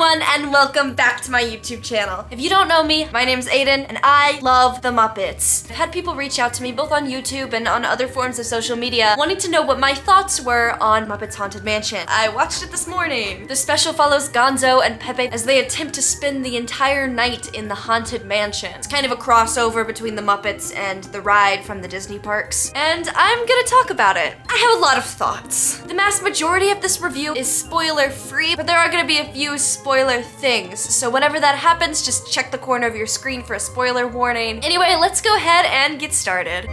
everyone, and welcome back to my YouTube channel. If you don't know me, my name's Aiden, and I love the Muppets. I've had people reach out to me both on YouTube and on other forms of social media wanting to know what my thoughts were on Muppets Haunted Mansion. I watched it this morning. The special follows Gonzo and Pepe as they attempt to spend the entire night in the Haunted Mansion. It's kind of a crossover between the Muppets and the ride from the Disney parks, and I'm gonna talk about it. I have a lot of thoughts. The vast majority of this review is spoiler-free, but there are gonna be a few spoiler things, so whenever that happens, just check the corner of your screen for a spoiler warning. Anyway, let's go ahead and get started.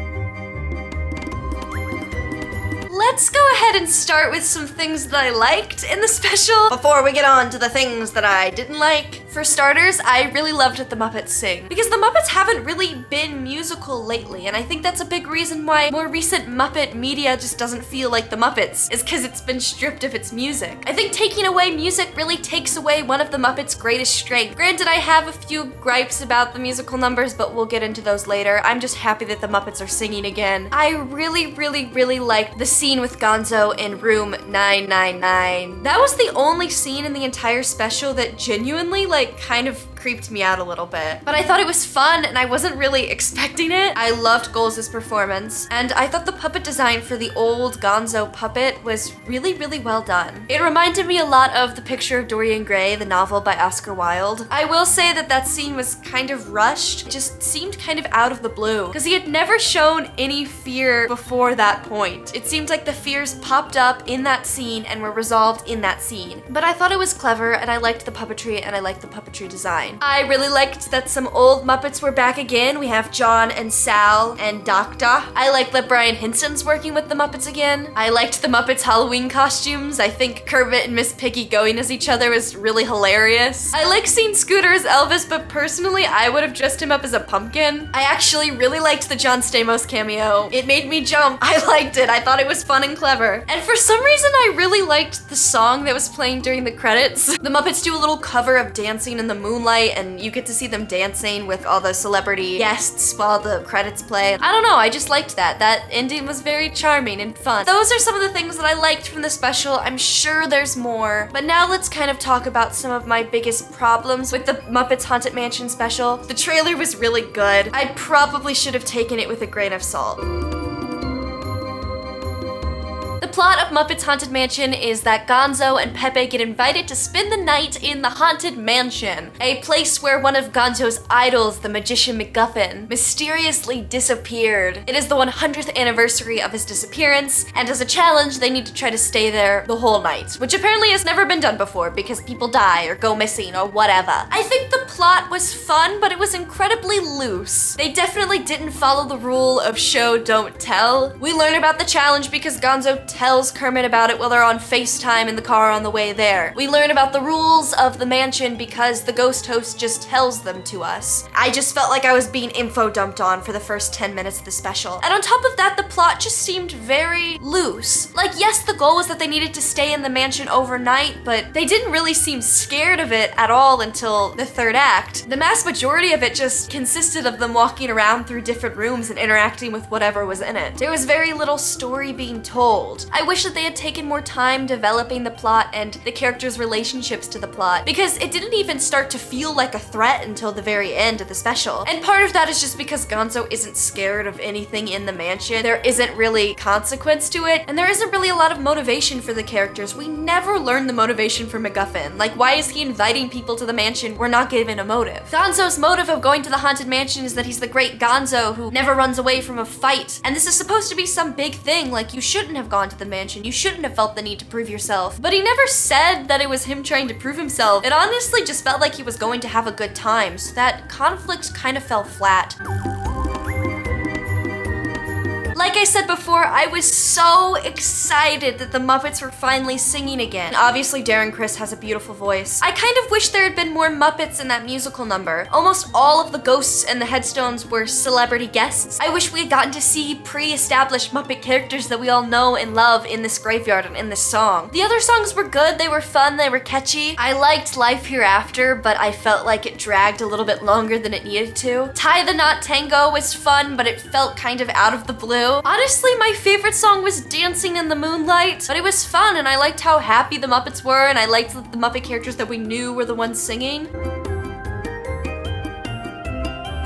Let's go ahead and start with some things that I liked in the special before we get on to the things that I didn't like. For starters, I really loved the Muppets sing, because the Muppets haven't really been musical lately, and I think that's a big reason why more recent Muppet media just doesn't feel like the Muppets, is because it's been stripped of its music. I think taking away music really takes away one of the Muppets' greatest strengths. Granted, I have a few gripes about the musical numbers, but we'll get into those later. I'm just happy that the Muppets are singing again. I really liked the scene with Gonzo in room 999. That was the only scene in the entire special that genuinely, kind of creeped me out a little bit. But I thought it was fun, and I wasn't really expecting it. I loved Golz's performance, and I thought the puppet design for the old Gonzo puppet was really well done. It reminded me a lot of The Picture of Dorian Gray, the novel by Oscar Wilde. I will say that that scene was kind of rushed. It just seemed kind of out of the blue, because he had never shown any fear before that point. It seemed like the fears popped up in that scene and were resolved in that scene. But I thought it was clever, and I liked the puppetry, and I liked the puppetry design. I really liked that some old Muppets were back again. We have John and Sal and Doctor. I liked that Brian Hinson's working with the Muppets again. I liked the Muppets Halloween costumes. I think Kermit and Miss Piggy going as each other was really hilarious. I like seeing Scooter as Elvis, but personally, I would have dressed him up as a pumpkin. I actually really liked the John Stamos cameo. It made me jump. I liked it. I thought it was fun and clever. And for some reason, I really liked the song that was playing during the credits. The Muppets do a little cover of Dancing in the Moonlight, and you get to see them dancing with all the celebrity guests while the credits play. I don't know, I just liked that. That ending was very charming and fun. Those are some of the things that I liked from the special. I'm sure there's more, but now let's kind of talk about some of my biggest problems with the Muppets Haunted Mansion special. The trailer was really good. I probably should have taken it with a grain of salt. The plot of Muppets Haunted Mansion is that Gonzo and Pepe get invited to spend the night in the Haunted Mansion, a place where one of Gonzo's idols, the magician MacGuffin, mysteriously disappeared. It is the 100th anniversary of his disappearance, and as a challenge, they need to try to stay there the whole night, which apparently has never been done before because people die or go missing or whatever. I think the plot was fun, but it was incredibly loose. They definitely didn't follow the rule of show, don't tell. We learn about the challenge because Gonzo tells Kermit about it while they're on FaceTime in the car on the way there. We learn about the rules of the mansion because the ghost host just tells them to us. I just felt like I was being info dumped on for the first 10 minutes of the special. And on top of that, the plot just seemed very loose. Like, yes, the goal was that they needed to stay in the mansion overnight, but they didn't really seem scared of it at all until the third act. The vast majority of it just consisted of them walking around through different rooms and interacting with whatever was in it. There was very little story being told. I wish that they had taken more time developing the plot and the characters' relationships to the plot, because it didn't even start to feel like a threat until the very end of the special. And part of that is just because Gonzo isn't scared of anything in the mansion. There isn't really consequence to it, and there isn't really a lot of motivation for the characters. We never learn the motivation for MacGuffin. Like, why is he inviting people to the mansion? We're not given a motive. Gonzo's motive of going to the Haunted Mansion is that he's the great Gonzo who never runs away from a fight. And this is supposed to be some big thing, like you shouldn't have gone to the mansion. You shouldn't have felt the need to prove yourself. But he never said that it was him trying to prove himself. It honestly just felt like he was going to have a good time, so that conflict kind of fell flat. Like I said before, I was so excited that the Muppets were finally singing again. Obviously, Darren Criss has a beautiful voice. I kind of wish there had been more Muppets in that musical number. Almost all of the ghosts and the headstones were celebrity guests. I wish we had gotten to see pre-established Muppet characters that we all know and love in this graveyard and in this song. The other songs were good, they were fun, they were catchy. I liked Life Hereafter, but I felt like it dragged a little bit longer than it needed to. Tie the Knot Tango was fun, but it felt kind of out of the blue. too. Honestly, my favorite song was Dancing in the Moonlight, but it was fun and I liked how happy the Muppets were and I liked that the Muppet characters that we knew were the ones singing.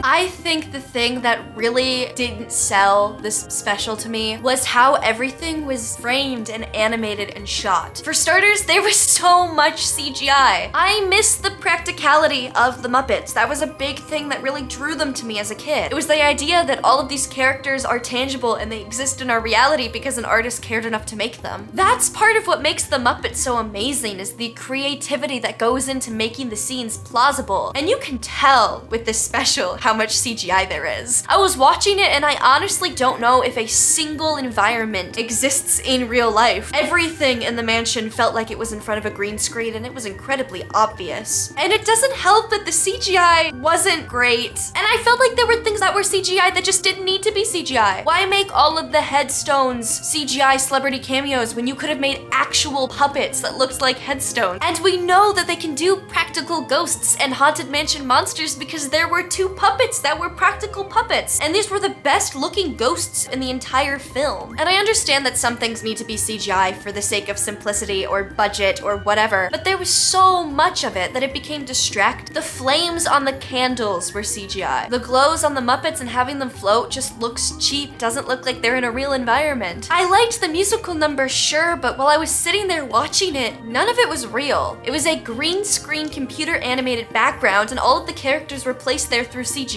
I think the thing that really didn't sell this special to me was how everything was framed and animated and shot. For starters, there was so much CGI. I miss the practicality of the Muppets. That was a big thing that really drew them to me as a kid. It was the idea that all of these characters are tangible and they exist in our reality because an artist cared enough to make them. That's part of what makes the Muppets so amazing, is the creativity that goes into making the scenes plausible. And you can tell with this special how much CGI there is. I was watching it and I honestly don't know if a single environment exists in real life. Everything in the mansion felt like it was in front of a green screen and it was incredibly obvious. And it doesn't help that the CGI wasn't great. And I felt like there were things that were CGI that just didn't need to be CGI. Why make all of the headstones CGI celebrity cameos when you could have made actual puppets that looked like headstones? And we know that they can do practical ghosts and Haunted Mansion monsters because there were 2 puppets that were practical puppets, and these were the best looking ghosts in the entire film. And I understand that some things need to be CGI for the sake of simplicity or budget or whatever, but there was so much of it that it became distracting. The flames on the candles were CGI. The glows on the Muppets and having them float just looks cheap, doesn't look like they're in a real environment. I liked the musical number, sure, but while I was sitting there watching it, none of it was real. It was a green screen computer animated background and all of the characters were placed there through CGI.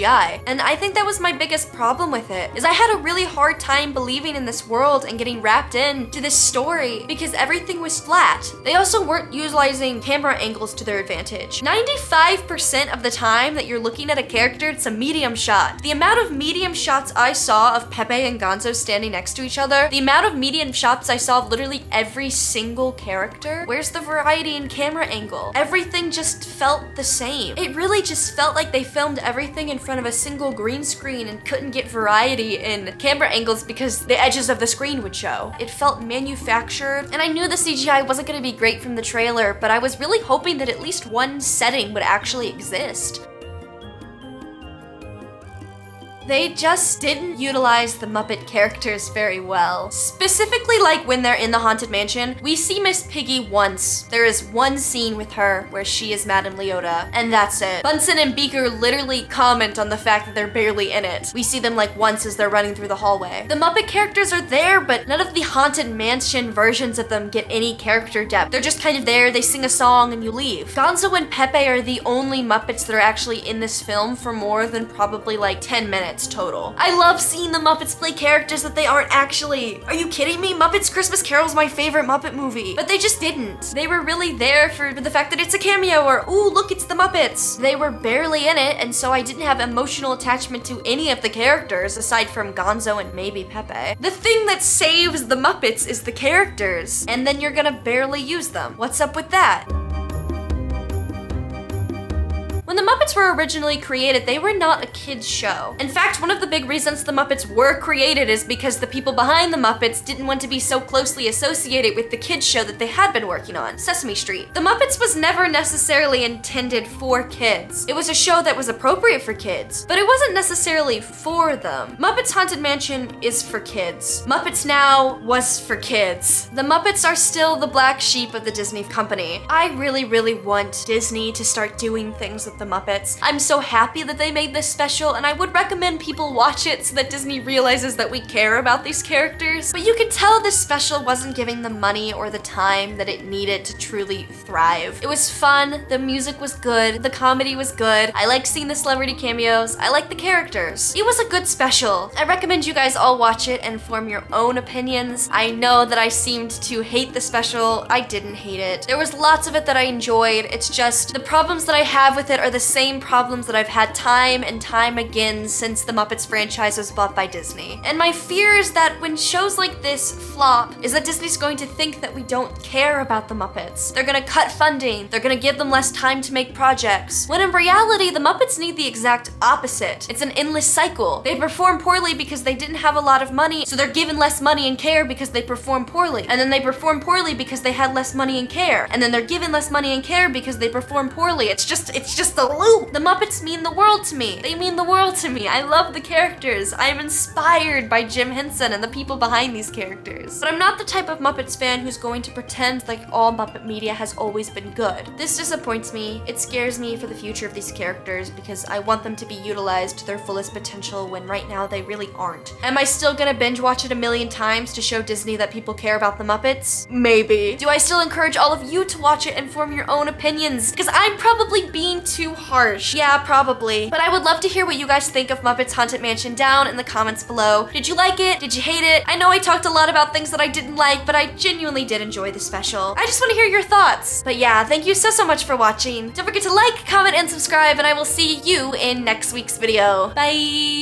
And I think that was my biggest problem with it, is I had a really hard time believing in this world and getting wrapped into this story because everything was flat. They also weren't utilizing camera angles to their advantage. 95% of the time that you're looking at a character, it's a medium shot. The amount of medium shots I saw of Pepe and Gonzo standing next to each other, the amount of medium shots I saw of literally every single character, where's the variety in camera angle? Everything just felt the same. It really just felt like they filmed everything in front of a single green screen and couldn't get variety in camera angles because the edges of the screen would show. It felt manufactured, and I knew the CGI wasn't going to be great from the trailer, but I was really hoping that at least one setting would actually exist. They just didn't utilize the Muppet characters very well. Specifically, like when they're in the Haunted Mansion, we see Miss Piggy once. There is one scene with her where she is Madame Leota, and that's it. Bunsen and Beaker literally comment on the fact that they're barely in it. We see them like once as they're running through the hallway. The Muppet characters are there, but none of the Haunted Mansion versions of them get any character depth. They're just kind of there, they sing a song, and you leave. Gonzo and Pepe are the only Muppets that are actually in this film for more than probably like 10 minutes total. I love seeing the Muppets play characters that they aren't actually. Are you kidding me? Muppets Christmas Carol is my favorite Muppet movie. But they just didn't. They were really there for the fact that it's a cameo or, ooh, look, it's the Muppets. They were barely in it, and so I didn't have emotional attachment to any of the characters aside from Gonzo and maybe Pepe. The thing that saves the Muppets is the characters, and then you're gonna barely use them. What's up with that? When the Muppets were originally created, they were not a kids show. In fact, one of the big reasons the Muppets were created is because the people behind the Muppets didn't want to be so closely associated with the kids show that they had been working on, Sesame Street. The Muppets was never necessarily intended for kids. It was a show that was appropriate for kids, but it wasn't necessarily for them. Muppets Haunted Mansion is for kids. Muppets Now was for kids. The Muppets are still the black sheep of the Disney company. I really, really want Disney to start doing things with the Muppets. I'm so happy that they made this special, and I would recommend people watch it so that Disney realizes that we care about these characters. But you could tell this special wasn't giving the money or the time that it needed to truly thrive. It was fun, the music was good, the comedy was good, I liked seeing the celebrity cameos, I liked the characters. It was a good special. I recommend you guys all watch it and form your own opinions. I know that I seemed to hate the special. I didn't hate it. There was lots of it that I enjoyed. It's just the problems that I have with it are the same problems that I've had time and time again since the Muppets franchise was bought by Disney. And my fear is that when shows like this flop, is that Disney's going to think that we don't care about the Muppets. They're gonna cut funding, they're gonna give them less time to make projects. When in reality, the Muppets need the exact opposite. It's an endless cycle. They perform poorly because they didn't have a lot of money, so they're given less money and care because they perform poorly. And then they perform poorly because they had less money and care. And then they're given less money and care because they perform poorly. It's just a loop. Ooh, the Muppets mean the world to me. They mean the world to me. I love the characters. I am inspired by Jim Henson and the people behind these characters. But I'm not the type of Muppets fan who's going to pretend like all Muppet media has always been good. This disappoints me. It scares me for the future of these characters because I want them to be utilized to their fullest potential when right now they really aren't. Am I still gonna binge watch it a million times to show Disney that people care about the Muppets? Maybe. Do I still encourage all of you to watch it and form your own opinions? Because I'm probably being too harsh. Yeah, probably. But I would love to hear what you guys think of Muppets Haunted Mansion down in the comments below. Did you like it? Did you hate it? I know I talked a lot about things that I didn't like, but I genuinely did enjoy the special. I just want to hear your thoughts. But yeah, thank you so much for watching. Don't forget to like, comment, and subscribe, and I will see you in next week's video. Bye!